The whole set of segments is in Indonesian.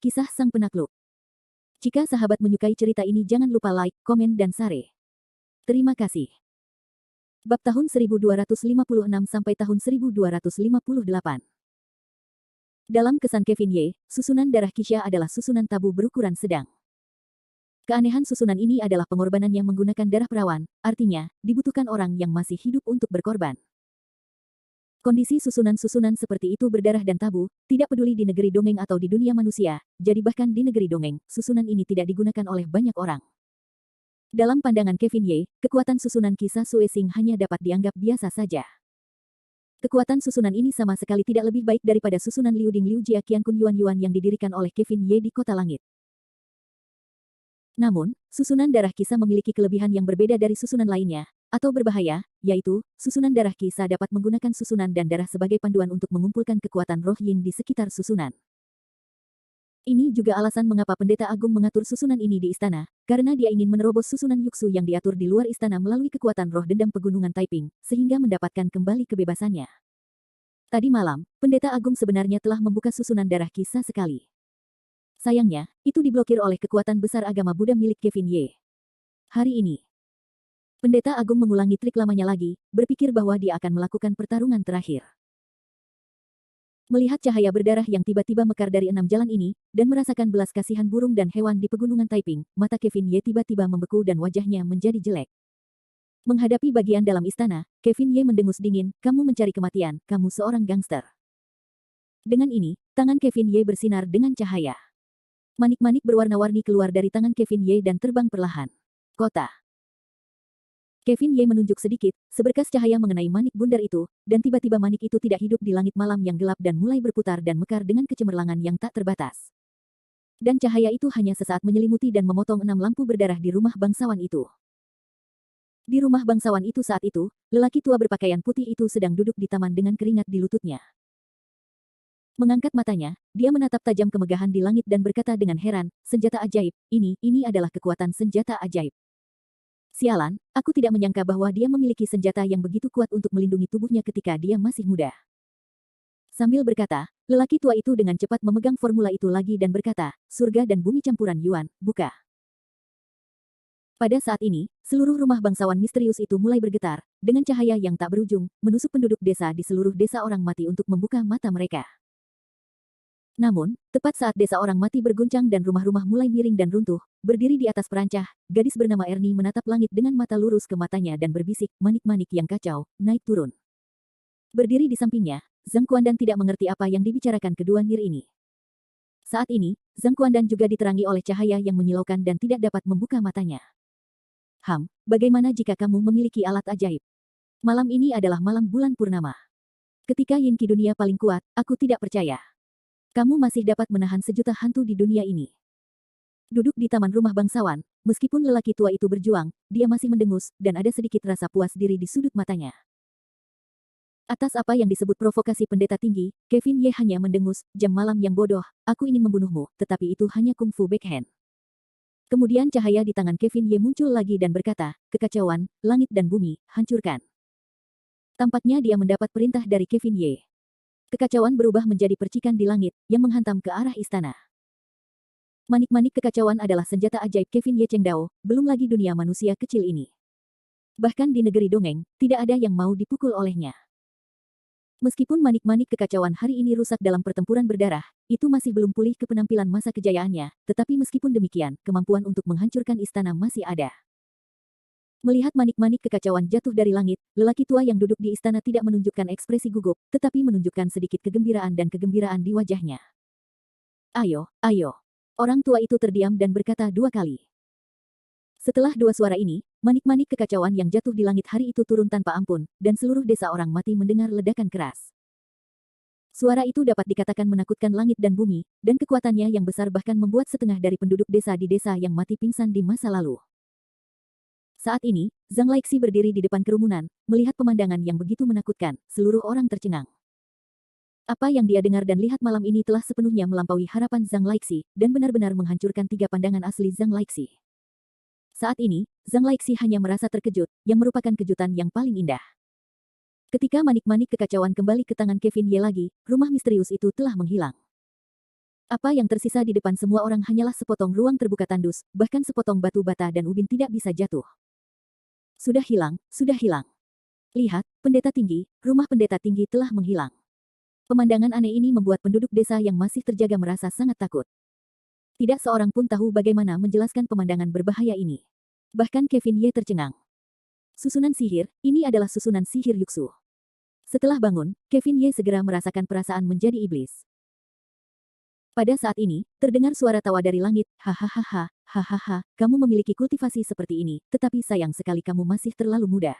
Kisah Sang Penakluk. Jika sahabat menyukai cerita ini jangan lupa like, komen dan share. Terima kasih. Bab tahun 1256 sampai tahun 1258. Dalam kesan Kevin Ye, susunan darah Kisha adalah susunan tabu berukuran sedang. Keanehan susunan ini adalah pengorbanan yang menggunakan darah perawan, artinya, dibutuhkan orang yang masih hidup untuk berkorban. Kondisi susunan-susunan seperti itu berdarah dan tabu, tidak peduli di negeri dongeng atau di dunia manusia, jadi bahkan di negeri dongeng, susunan ini tidak digunakan oleh banyak orang. Dalam pandangan Kevin Ye, kekuatan susunan kisah Suesing hanya dapat dianggap biasa saja. Kekuatan susunan ini sama sekali tidak lebih baik daripada susunan Liu Ding Liu Jia Qiankun Yuan Yuan yang didirikan oleh Kevin Ye di Kota Langit. Namun, susunan darah kisah memiliki kelebihan yang berbeda dari susunan lainnya, atau berbahaya, yaitu, susunan darah kisah dapat menggunakan susunan dan darah sebagai panduan untuk mengumpulkan kekuatan roh yin di sekitar susunan. Ini juga alasan mengapa Pendeta Agung mengatur susunan ini di istana, karena dia ingin menerobos susunan Yuksu yang diatur di luar istana melalui kekuatan roh dendam pegunungan Taiping, sehingga mendapatkan kembali kebebasannya. Tadi malam, Pendeta Agung sebenarnya telah membuka susunan darah kisah sekali. Sayangnya, itu diblokir oleh kekuatan besar agama Buddha milik Kevin Ye. Hari ini, Pendeta Agung mengulangi trik lamanya lagi, berpikir bahwa dia akan melakukan pertarungan terakhir. Melihat cahaya berdarah yang tiba-tiba mekar dari 6 jalan ini, dan merasakan belas kasihan burung dan hewan di pegunungan Taiping, mata Kevin Ye tiba-tiba membeku dan wajahnya menjadi jelek. Menghadapi bagian dalam istana, Kevin Ye mendengus dingin, "Kamu mencari kematian, kamu seorang gangster." Dengan ini, tangan Kevin Ye bersinar dengan cahaya. Manik-manik berwarna-warni keluar dari tangan Kevin Ye dan terbang perlahan. Kota. Kevin Ye menunjuk sedikit, seberkas cahaya mengenai manik bundar itu, dan tiba-tiba manik itu tidak hidup di langit malam yang gelap dan mulai berputar dan mekar dengan kecemerlangan yang tak terbatas. Dan cahaya itu hanya sesaat menyelimuti dan memotong 6 lampu berdarah di rumah bangsawan itu. Di rumah bangsawan itu saat itu, lelaki tua berpakaian putih itu sedang duduk di taman dengan keringat di lututnya. Mengangkat matanya, dia menatap tajam kemegahan di langit dan berkata dengan heran, "Senjata ajaib, ini adalah kekuatan senjata ajaib." Sialan, aku tidak menyangka bahwa dia memiliki senjata yang begitu kuat untuk melindungi tubuhnya ketika dia masih muda. Sambil berkata, lelaki tua itu dengan cepat memegang formula itu lagi dan berkata, "Surga dan bumi campuran Yuan, buka." Pada saat ini, seluruh rumah bangsawan misterius itu mulai bergetar, dengan cahaya yang tak berujung, menusuk penduduk desa di seluruh desa orang mati untuk membuka mata mereka. Namun, tepat saat desa orang mati berguncang dan rumah-rumah mulai miring dan runtuh, berdiri di atas perancah, gadis bernama Ernie menatap langit dengan mata lurus ke matanya dan berbisik, "Manik-manik yang kacau, naik turun." Berdiri di sampingnya, Zhang Kuandan tidak mengerti apa yang dibicarakan kedua nir ini. Saat ini, Zhang Kuandan juga diterangi oleh cahaya yang menyilaukan dan tidak dapat membuka matanya. Bagaimana jika kamu memiliki alat ajaib? Malam ini adalah malam bulan purnama. Ketika yin ki dunia paling kuat, aku tidak percaya. Kamu masih dapat menahan sejuta hantu di dunia ini. Duduk di taman rumah bangsawan, meskipun lelaki tua itu berjuang, dia masih mendengus, dan ada sedikit rasa puas diri di sudut matanya. Atas apa yang disebut provokasi pendeta tinggi, Kevin Ye hanya mendengus, "Jam malam yang bodoh, aku ingin membunuhmu, tetapi itu hanya kungfu backhand." Kemudian cahaya di tangan Kevin Ye muncul lagi dan berkata, "Kekacauan, langit dan bumi, hancurkan." Tampaknya dia mendapat perintah dari Kevin Ye. Kekacauan berubah menjadi percikan di langit, yang menghantam ke arah istana. Manik-manik kekacauan adalah senjata ajaib Kevin Ye Chengdao, belum lagi dunia manusia kecil ini. Bahkan di negeri dongeng, tidak ada yang mau dipukul olehnya. Meskipun manik-manik kekacauan hari ini rusak dalam pertempuran berdarah, itu masih belum pulih ke penampilan masa kejayaannya, tetapi meskipun demikian, kemampuan untuk menghancurkan istana masih ada. Melihat manik-manik kekacauan jatuh dari langit, lelaki tua yang duduk di istana tidak menunjukkan ekspresi gugup, tetapi menunjukkan sedikit kegembiraan dan kegembiraan di wajahnya. "Ayo, ayo." Orang tua itu terdiam dan berkata 2 kali. Setelah 2 suara ini, manik-manik kekacauan yang jatuh di langit hari itu turun tanpa ampun, dan seluruh desa orang mati mendengar ledakan keras. Suara itu dapat dikatakan menakutkan langit dan bumi, dan kekuatannya yang besar bahkan membuat setengah dari penduduk desa di desa yang mati pingsan di masa lalu. Saat ini, Zhang Laixi berdiri di depan kerumunan, melihat pemandangan yang begitu menakutkan, seluruh orang tercengang. Apa yang dia dengar dan lihat malam ini telah sepenuhnya melampaui harapan Zhang Laixi, dan benar-benar menghancurkan 3 pandangan asli Zhang Laixi. Saat ini, Zhang Laixi hanya merasa terkejut, yang merupakan kejutan yang paling indah. Ketika manik-manik kekacauan kembali ke tangan Kevin Ye lagi, rumah misterius itu telah menghilang. Apa yang tersisa di depan semua orang hanyalah sepotong ruang terbuka tandus, bahkan sepotong batu bata dan ubin tidak bisa jatuh. Sudah hilang, sudah hilang. Lihat, pendeta tinggi, rumah pendeta tinggi telah menghilang. Pemandangan aneh ini membuat penduduk desa yang masih terjaga merasa sangat takut. Tidak seorang pun tahu bagaimana menjelaskan pemandangan berbahaya ini. Bahkan Kevin Ye tercengang. Susunan sihir, ini adalah susunan sihir Yuxu. Setelah bangun, Kevin Ye segera merasakan perasaan menjadi iblis. Pada saat ini, terdengar suara tawa dari langit, hahaha, hahaha, kamu memiliki kultivasi seperti ini, tetapi sayang sekali kamu masih terlalu muda.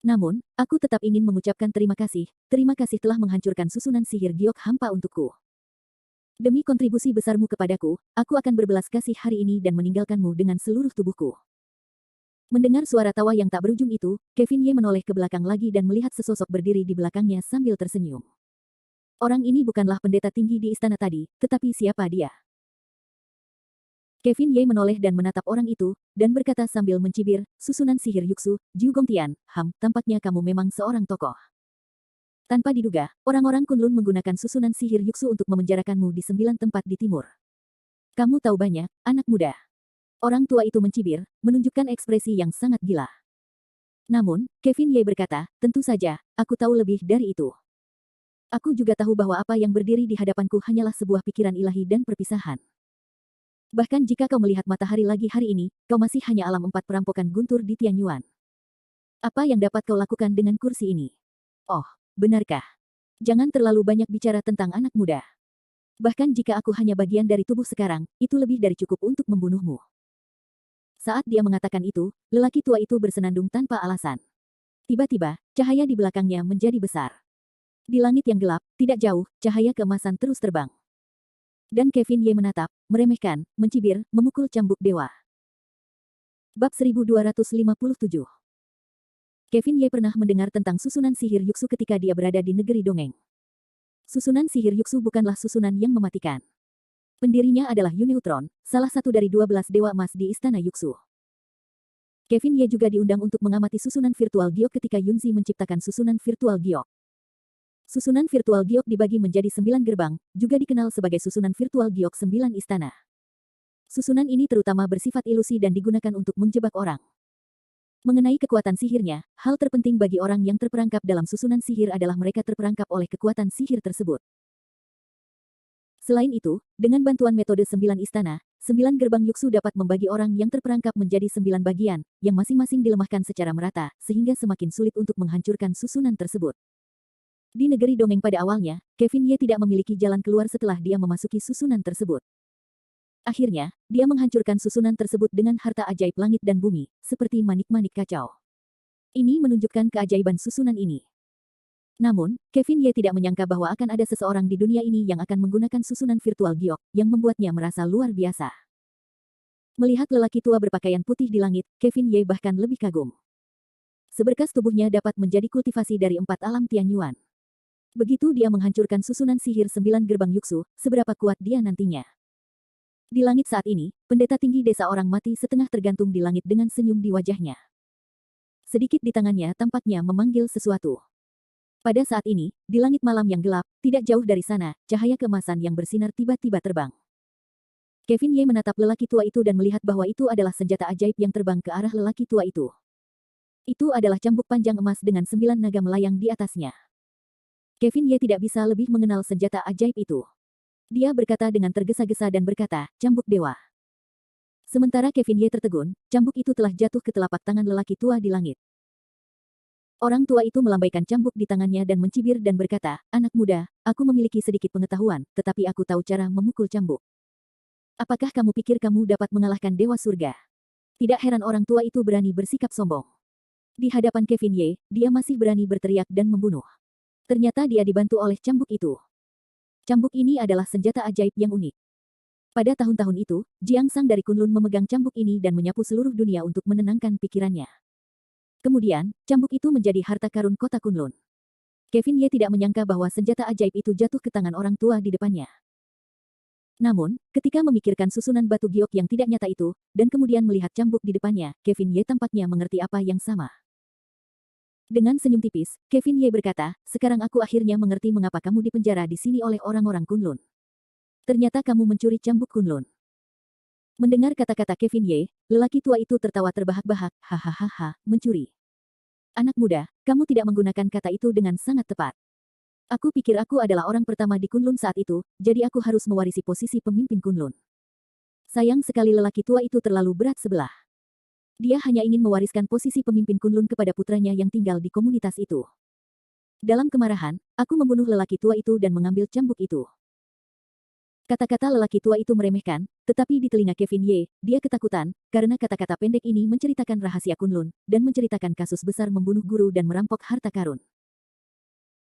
Namun, aku tetap ingin mengucapkan terima kasih telah menghancurkan susunan sihir giok hampa untukku. Demi kontribusi besarmu kepadaku, aku akan berbelas kasih hari ini dan meninggalkanmu dengan seluruh tubuhku. Mendengar suara tawa yang tak berujung itu, Kevin Ye menoleh ke belakang lagi dan melihat sesosok berdiri di belakangnya sambil tersenyum. Orang ini bukanlah pendeta tinggi di istana tadi, tetapi siapa dia? Kevin Ye menoleh dan menatap orang itu, dan berkata sambil mencibir, susunan sihir Yuxu, Jiu Gongtian, tampaknya kamu memang seorang tokoh. Tanpa diduga, orang-orang Kunlun menggunakan susunan sihir Yuxu untuk memenjarakanmu di 9 tempat di timur. Kamu tahu banyak, anak muda. Orang tua itu mencibir, menunjukkan ekspresi yang sangat gila. Namun, Kevin Ye berkata, tentu saja, aku tahu lebih dari itu. Aku juga tahu bahwa apa yang berdiri di hadapanku hanyalah sebuah pikiran ilahi dan perpisahan. Bahkan jika kau melihat matahari lagi hari ini, kau masih hanya alam 4 perampokan guntur di Tianyuan. Apa yang dapat kau lakukan dengan kursi ini? Oh, benarkah? Jangan terlalu banyak bicara tentang anak muda. Bahkan jika aku hanya bagian dari tubuh sekarang, itu lebih dari cukup untuk membunuhmu. Saat dia mengatakan itu, lelaki tua itu bersenandung tanpa alasan. Tiba-tiba, cahaya di belakangnya menjadi besar. Di langit yang gelap, tidak jauh, cahaya keemasan terus terbang. Dan Kevin Ye menatap, meremehkan, mencibir, memukul cambuk dewa. Bab 1257. Kevin Ye pernah mendengar tentang susunan sihir Yuxu ketika dia berada di negeri dongeng. Susunan sihir Yuxu bukanlah susunan yang mematikan. Pendirinya adalah Yuneutron, salah satu dari 12 dewa emas di istana Yuxu. Kevin Ye juga diundang untuk mengamati susunan virtual Giok ketika Yunzi menciptakan susunan virtual Giok. Susunan virtual Giok dibagi menjadi 9 gerbang, juga dikenal sebagai susunan virtual Giok 9 istana. Susunan ini terutama bersifat ilusi dan digunakan untuk menjebak orang. Mengenai kekuatan sihirnya, hal terpenting bagi orang yang terperangkap dalam susunan sihir adalah mereka terperangkap oleh kekuatan sihir tersebut. Selain itu, dengan bantuan metode 9 istana, 9 gerbang Yuxu dapat membagi orang yang terperangkap menjadi 9 bagian, yang masing-masing dilemahkan secara merata, sehingga semakin sulit untuk menghancurkan susunan tersebut. Di negeri dongeng pada awalnya, Kevin Ye tidak memiliki jalan keluar setelah dia memasuki susunan tersebut. Akhirnya, dia menghancurkan susunan tersebut dengan harta ajaib langit dan bumi, seperti manik-manik kacau. Ini menunjukkan keajaiban susunan ini. Namun, Kevin Ye tidak menyangka bahwa akan ada seseorang di dunia ini yang akan menggunakan susunan virtual Giok, yang membuatnya merasa luar biasa. Melihat lelaki tua berpakaian putih di langit, Kevin Ye bahkan lebih kagum. Seberkas tubuhnya dapat menjadi kultivasi dari 4 alam Tianyuan. Begitu dia menghancurkan susunan sihir 9 gerbang Yuxu, seberapa kuat dia nantinya. Di langit saat ini, pendeta tinggi desa orang mati setengah tergantung di langit dengan senyum di wajahnya. Sedikit di tangannya tampaknya memanggil sesuatu. Pada saat ini, di langit malam yang gelap, tidak jauh dari sana, cahaya keemasan yang bersinar tiba-tiba terbang. Kevin Ye menatap lelaki tua itu dan melihat bahwa itu adalah senjata ajaib yang terbang ke arah lelaki tua itu. Itu adalah cambuk panjang emas dengan 9 naga melayang di atasnya. Kevin Ye tidak bisa lebih mengenal senjata ajaib itu. Dia berkata dengan tergesa-gesa dan berkata, cambuk dewa. Sementara Kevin Ye tertegun, cambuk itu telah jatuh ke telapak tangan lelaki tua di langit. Orang tua itu melambaikan cambuk di tangannya dan mencibir dan berkata, anak muda, aku memiliki sedikit pengetahuan, tetapi aku tahu cara memukul cambuk. Apakah kamu pikir kamu dapat mengalahkan dewa surga? Tidak heran orang tua itu berani bersikap sombong. Di hadapan Kevin Ye, dia masih berani berteriak dan membunuh. Ternyata dia dibantu oleh cambuk itu. Cambuk ini adalah senjata ajaib yang unik. Pada tahun-tahun itu, Jiang Sang dari Kunlun memegang cambuk ini dan menyapu seluruh dunia untuk menenangkan pikirannya. Kemudian, cambuk itu menjadi harta karun kota Kunlun. Kevin Ye tidak menyangka bahwa senjata ajaib itu jatuh ke tangan orang tua di depannya. Namun, ketika memikirkan susunan batu giok yang tidak nyata itu, dan kemudian melihat cambuk di depannya, Kevin Ye tampaknya mengerti apa yang sama. Dengan senyum tipis, Kevin Ye berkata, sekarang aku akhirnya mengerti mengapa kamu dipenjara di sini oleh orang-orang Kunlun. Ternyata kamu mencuri cambuk Kunlun. Mendengar kata-kata Kevin Ye, lelaki tua itu tertawa terbahak-bahak, hahaha, mencuri. Anak muda, kamu tidak menggunakan kata itu dengan sangat tepat. Aku pikir aku adalah orang pertama di Kunlun saat itu, jadi aku harus mewarisi posisi pemimpin Kunlun. Sayang sekali lelaki tua itu terlalu berat sebelah. Dia hanya ingin mewariskan posisi pemimpin Kunlun kepada putranya yang tinggal di komunitas itu. Dalam kemarahan, aku membunuh lelaki tua itu dan mengambil cambuk itu. Kata-kata lelaki tua itu meremehkan, tetapi di telinga Kevin Ye, dia ketakutan, karena kata-kata pendek ini menceritakan rahasia Kunlun, dan menceritakan kasus besar membunuh guru dan merampok harta karun.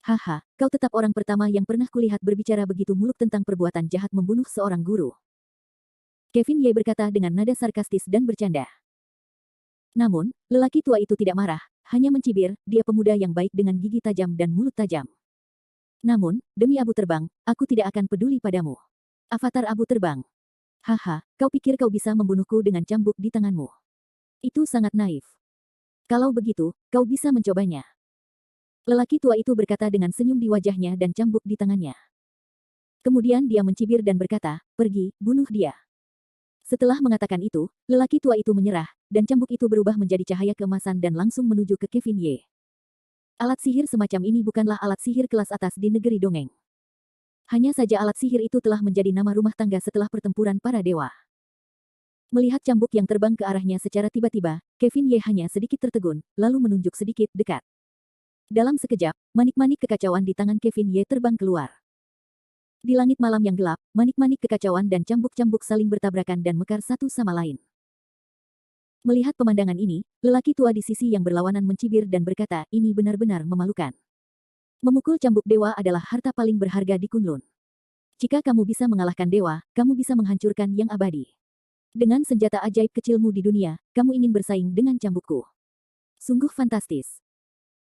Haha, kau tetap orang pertama yang pernah kulihat berbicara begitu muluk tentang perbuatan jahat membunuh seorang guru. Kevin Ye berkata dengan nada sarkastis dan bercanda. Namun, lelaki tua itu tidak marah, hanya mencibir, dia pemuda yang baik dengan gigi tajam dan mulut tajam. Namun, demi abu terbang, aku tidak akan peduli padamu. Avatar abu terbang. Haha, kau pikir kau bisa membunuhku dengan cambuk di tanganmu? Itu sangat naif. Kalau begitu, kau bisa mencobanya. Lelaki tua itu berkata dengan senyum di wajahnya dan cambuk di tangannya. Kemudian dia mencibir dan berkata, pergi, bunuh dia. Setelah mengatakan itu, lelaki tua itu menyerah, dan cambuk itu berubah menjadi cahaya keemasan dan langsung menuju ke Kevin Ye. Alat sihir semacam ini bukanlah alat sihir kelas atas di negeri dongeng. Hanya saja alat sihir itu telah menjadi nama rumah tangga setelah pertempuran para dewa. Melihat cambuk yang terbang ke arahnya secara tiba-tiba, Kevin Ye hanya sedikit tertegun, lalu menunjuk sedikit dekat. Dalam sekejap, manik-manik kekacauan di tangan Kevin Ye terbang keluar. Di langit malam yang gelap, manik-manik kekacauan dan cambuk-cambuk saling bertabrakan dan mekar satu sama lain. Melihat pemandangan ini, lelaki tua di sisi yang berlawanan mencibir dan berkata, ini benar-benar memalukan. Memukul cambuk dewa adalah harta paling berharga di Kunlun. Jika kamu bisa mengalahkan dewa, kamu bisa menghancurkan yang abadi. Dengan senjata ajaib kecilmu di dunia, kamu ingin bersaing dengan cambukku. Sungguh fantastis.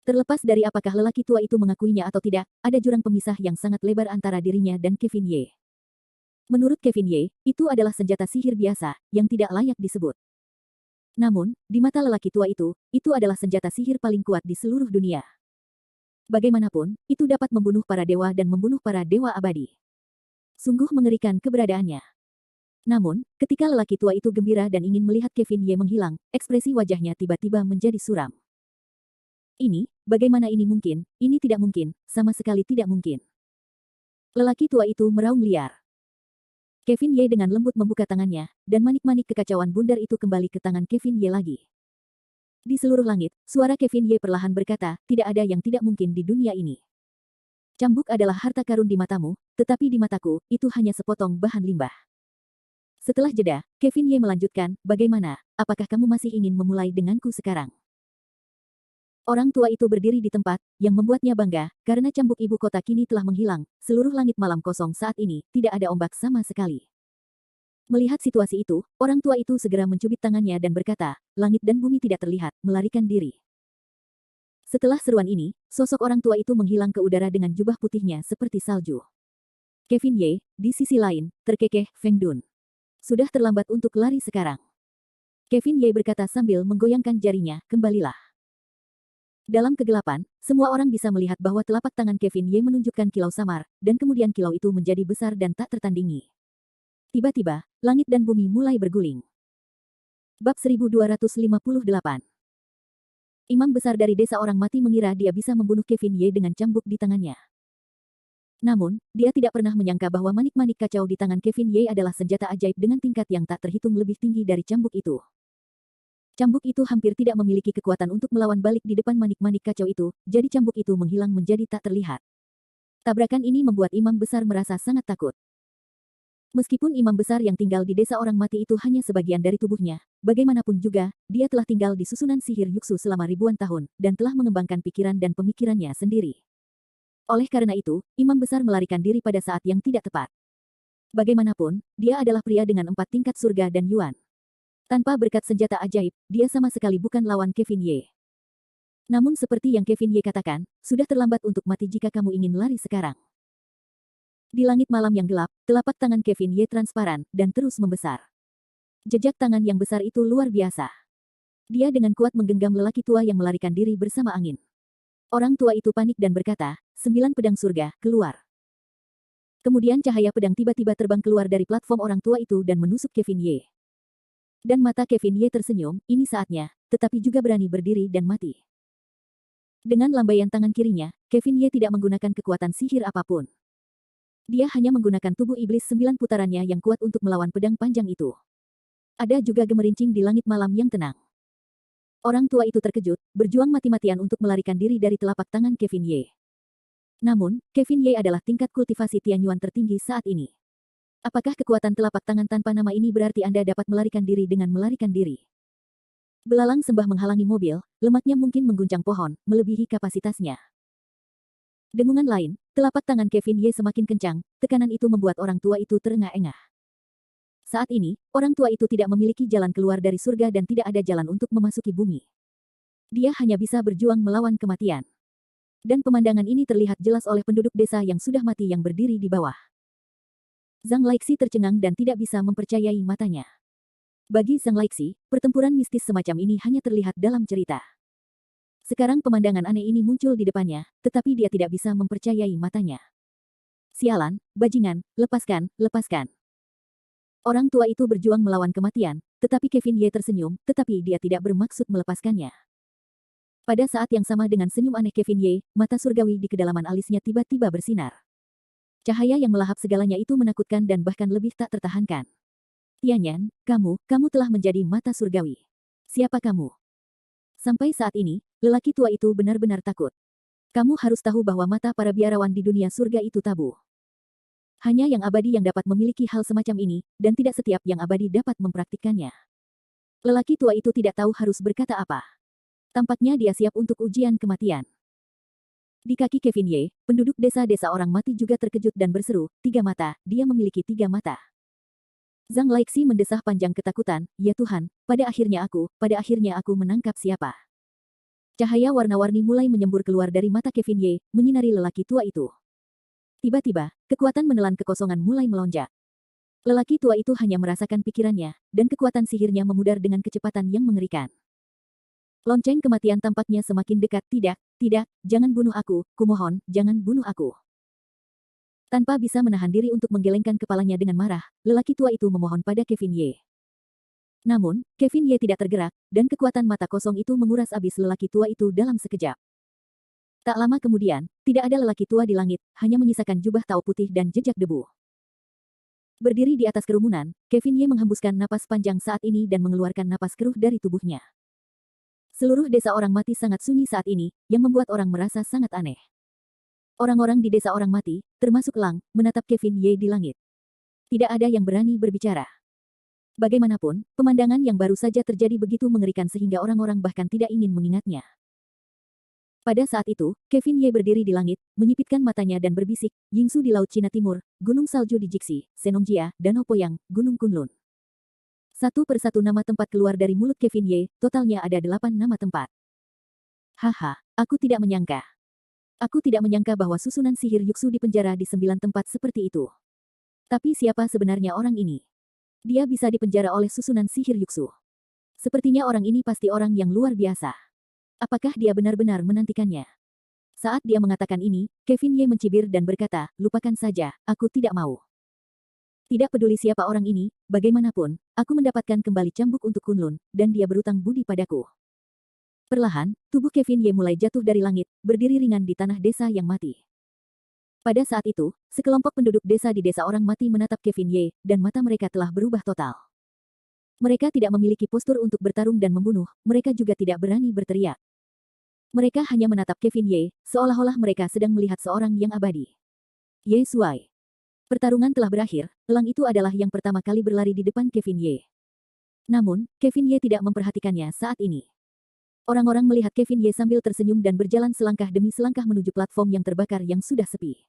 Terlepas dari apakah lelaki tua itu mengakuinya atau tidak, ada jurang pemisah yang sangat lebar antara dirinya dan Kevin Ye. Menurut Kevin Ye, itu adalah senjata sihir biasa, yang tidak layak disebut. Namun, di mata lelaki tua itu adalah senjata sihir paling kuat di seluruh dunia. Bagaimanapun, itu dapat membunuh para dewa dan membunuh para dewa abadi. Sungguh mengerikan keberadaannya. Namun, ketika lelaki tua itu gembira dan ingin melihat Kevin Ye menghilang, ekspresi wajahnya tiba-tiba menjadi suram. Bagaimana ini mungkin? Ini tidak mungkin, sama sekali tidak mungkin. Lelaki tua itu meraung liar. Kevin Ye dengan lembut membuka tangannya, dan manik-manik kekacauan bundar itu kembali ke tangan Kevin Ye lagi. Di seluruh langit, suara Kevin Ye perlahan berkata, tidak ada yang tidak mungkin di dunia ini. Cambuk adalah harta karun di matamu, tetapi di mataku, itu hanya sepotong bahan limbah. Setelah jeda, Kevin Ye melanjutkan, bagaimana, apakah kamu masih ingin memulai denganku sekarang? Orang tua itu berdiri di tempat, yang membuatnya bangga, karena cambuk ibu kota kini telah menghilang, seluruh langit malam kosong saat ini, tidak ada ombak sama sekali. Melihat situasi itu, orang tua itu segera mencubit tangannya dan berkata, langit dan bumi tidak terlihat, melarikan diri. Setelah seruan ini, sosok orang tua itu menghilang ke udara dengan jubah putihnya seperti salju. Kevin Ye, di sisi lain, terkekeh, Feng Dun. Sudah terlambat untuk lari sekarang. Kevin Ye berkata sambil menggoyangkan jarinya, kembalilah. Dalam kegelapan, semua orang bisa melihat bahwa telapak tangan Kevin Ye menunjukkan kilau samar, dan kemudian kilau itu menjadi besar dan tak tertandingi. Tiba-tiba, langit dan bumi mulai berguling. Bab 1258. Imam besar dari desa orang mati mengira dia bisa membunuh Kevin Ye dengan cambuk di tangannya. Namun, dia tidak pernah menyangka bahwa manik-manik kacau di tangan Kevin Ye adalah senjata ajaib dengan tingkat yang tak terhitung lebih tinggi dari cambuk itu. Cambuk itu hampir tidak memiliki kekuatan untuk melawan balik di depan manik-manik kacau itu, jadi cambuk itu menghilang menjadi tak terlihat. Tabrakan ini membuat imam besar merasa sangat takut. Meskipun imam besar yang tinggal di desa orang mati itu hanya sebagian dari tubuhnya, bagaimanapun juga, dia telah tinggal di susunan sihir Yuksu selama ribuan tahun, dan telah mengembangkan pikiran dan pemikirannya sendiri. Oleh karena itu, imam besar melarikan diri pada saat yang tidak tepat. Bagaimanapun, dia adalah pria dengan 4 tingkat surga dan Yuan. Tanpa berkat senjata ajaib, dia sama sekali bukan lawan Kevin Ye. Namun seperti yang Kevin Ye katakan, sudah terlambat untuk mati jika kamu ingin lari sekarang. Di langit malam yang gelap, telapak tangan Kevin Ye transparan, dan terus membesar. Jejak tangan yang besar itu luar biasa. Dia dengan kuat menggenggam lelaki tua yang melarikan diri bersama angin. Orang tua itu panik dan berkata, 9 pedang surga, keluar. Kemudian cahaya pedang tiba-tiba terbang keluar dari platform orang tua itu dan menusuk Kevin Ye. Dan mata Kevin Ye tersenyum, ini saatnya, tetapi juga berani berdiri dan mati. Dengan lambaian tangan kirinya, Kevin Ye tidak menggunakan kekuatan sihir apapun. Dia hanya menggunakan tubuh iblis 9 putarannya yang kuat untuk melawan pedang panjang itu. Ada juga gemerincing di langit malam yang tenang. Orang tua itu terkejut, berjuang mati-matian untuk melarikan diri dari telapak tangan Kevin Ye. Namun, Kevin Ye adalah tingkat kultivasi Tianyuan tertinggi saat ini. Apakah kekuatan telapak tangan tanpa nama ini berarti Anda dapat melarikan diri dengan melarikan diri? Belalang sembah menghalangi mobil, lemaknya mungkin mengguncang pohon, melebihi kapasitasnya. Dengungan lain, telapak tangan Kevin Ye semakin kencang, tekanan itu membuat orang tua itu terengah-engah. Saat ini, orang tua itu tidak memiliki jalan keluar dari surga dan tidak ada jalan untuk memasuki bumi. Dia hanya bisa berjuang melawan kematian. Dan pemandangan ini terlihat jelas oleh penduduk desa yang sudah mati yang berdiri di bawah. Zhang Laixi tercengang dan tidak bisa mempercayai matanya. Bagi Zhang Laixi, pertempuran mistis semacam ini hanya terlihat dalam cerita. Sekarang pemandangan aneh ini muncul di depannya, tetapi dia tidak bisa mempercayai matanya. Sialan, bajingan, lepaskan, lepaskan. Orang tua itu berjuang melawan kematian, tetapi Kevin Ye tersenyum, tetapi dia tidak bermaksud melepaskannya. Pada saat yang sama dengan senyum aneh Kevin Ye, mata surgawi di kedalaman alisnya tiba-tiba bersinar. Cahaya yang melahap segalanya itu menakutkan dan bahkan lebih tak tertahankan. Tianyan, kamu telah menjadi mata surgawi. Siapa kamu? Sampai saat ini, lelaki tua itu benar-benar takut. Kamu harus tahu bahwa mata para biarawan di dunia surga itu tabu. Hanya yang abadi yang dapat memiliki hal semacam ini, dan tidak setiap yang abadi dapat mempraktikkannya. Lelaki tua itu tidak tahu harus berkata apa. Tampaknya dia siap untuk ujian kematian. Di kaki Kevin Ye, penduduk desa-desa orang mati juga terkejut dan berseru, 3 mata, dia memiliki 3 mata. Zhang Laixi mendesah panjang ketakutan, ya Tuhan, pada akhirnya aku menangkap siapa. Cahaya warna-warni mulai menyembur keluar dari mata Kevin Ye, menyinari lelaki tua itu. Tiba-tiba, kekuatan menelan kekosongan mulai melonjak. Lelaki tua itu hanya merasakan pikirannya, dan kekuatan sihirnya memudar dengan kecepatan yang mengerikan. Lonceng kematian tampaknya semakin dekat. Tidak, jangan bunuh aku, kumohon, jangan bunuh aku. Tanpa bisa menahan diri untuk menggelengkan kepalanya dengan marah, lelaki tua itu memohon pada Kevin Ye. Namun, Kevin Ye tidak tergerak, dan kekuatan mata kosong itu menguras habis lelaki tua itu dalam sekejap. Tak lama kemudian, tidak ada lelaki tua di langit, hanya menyisakan jubah tau putih dan jejak debu. Berdiri di atas kerumunan, Kevin Ye menghembuskan napas panjang saat ini dan mengeluarkan napas keruh dari tubuhnya. Seluruh desa orang mati sangat sunyi saat ini, yang membuat orang merasa sangat aneh. Orang-orang di desa orang mati, termasuk Lang, menatap Kevin Ye di langit. Tidak ada yang berani berbicara. Bagaimanapun, pemandangan yang baru saja terjadi begitu mengerikan sehingga orang-orang bahkan tidak ingin mengingatnya. Pada saat itu, Kevin Ye berdiri di langit, menyipitkan matanya dan berbisik, Yingsu di Laut Cina Timur, Gunung Salju di Jixi, Senongjia, Danau Poyang, Gunung Kunlun. Satu persatu nama tempat keluar dari mulut Kevin Ye, totalnya ada 8 nama tempat. Haha, aku tidak menyangka. Aku tidak menyangka bahwa susunan sihir Yuksu dipenjara di 9 tempat seperti itu. Tapi siapa sebenarnya orang ini? Dia bisa dipenjara oleh susunan sihir Yuksu. Sepertinya orang ini pasti orang yang luar biasa. Apakah dia benar-benar menantikannya? Saat dia mengatakan ini, Kevin Ye mencibir dan berkata, lupakan saja, aku tidak mau. Tidak peduli siapa orang ini, bagaimanapun, aku mendapatkan kembali cambuk untuk Kunlun, dan dia berutang budi padaku. Perlahan, tubuh Kevin Ye mulai jatuh dari langit, berdiri ringan di tanah desa yang mati. Pada saat itu, sekelompok penduduk desa di desa orang mati menatap Kevin Ye, dan mata mereka telah berubah total. Mereka tidak memiliki postur untuk bertarung dan membunuh, mereka juga tidak berani berteriak. Mereka hanya menatap Kevin Ye, seolah-olah mereka sedang melihat seorang yang abadi. Ye Suai. Pertarungan telah berakhir, elang itu adalah yang pertama kali berlari di depan Kevin Ye. Namun, Kevin Ye tidak memperhatikannya saat ini. Orang-orang melihat Kevin Ye sambil tersenyum dan berjalan selangkah demi selangkah menuju platform yang terbakar yang sudah sepi.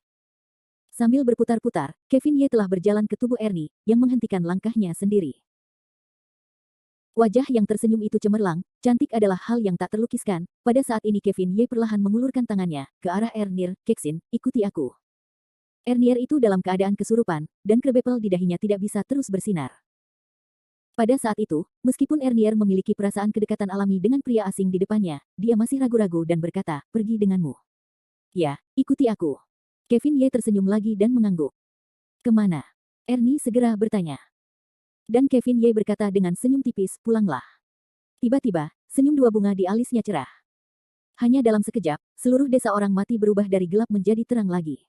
Sambil berputar-putar, Kevin Ye telah berjalan ke tubuh Ernie, yang menghentikan langkahnya sendiri. Wajah yang tersenyum itu cemerlang, cantik adalah hal yang tak terlukiskan. Pada saat ini Kevin Ye perlahan mengulurkan tangannya ke arah Ernir, Kexin, ikuti aku. Ernir itu dalam keadaan kesurupan, dan krebepel di dahinya tidak bisa terus bersinar. Pada saat itu, meskipun Ernir memiliki perasaan kedekatan alami dengan pria asing di depannya, dia masih ragu-ragu dan berkata, pergi denganmu. Ya, ikuti aku. Kevin Ye tersenyum lagi dan mengangguk. Kemana? Ernie segera bertanya. Dan Kevin Ye berkata dengan senyum tipis, pulanglah. Tiba-tiba, senyum dua bunga di alisnya cerah. Hanya dalam sekejap, seluruh desa orang mati berubah dari gelap menjadi terang lagi.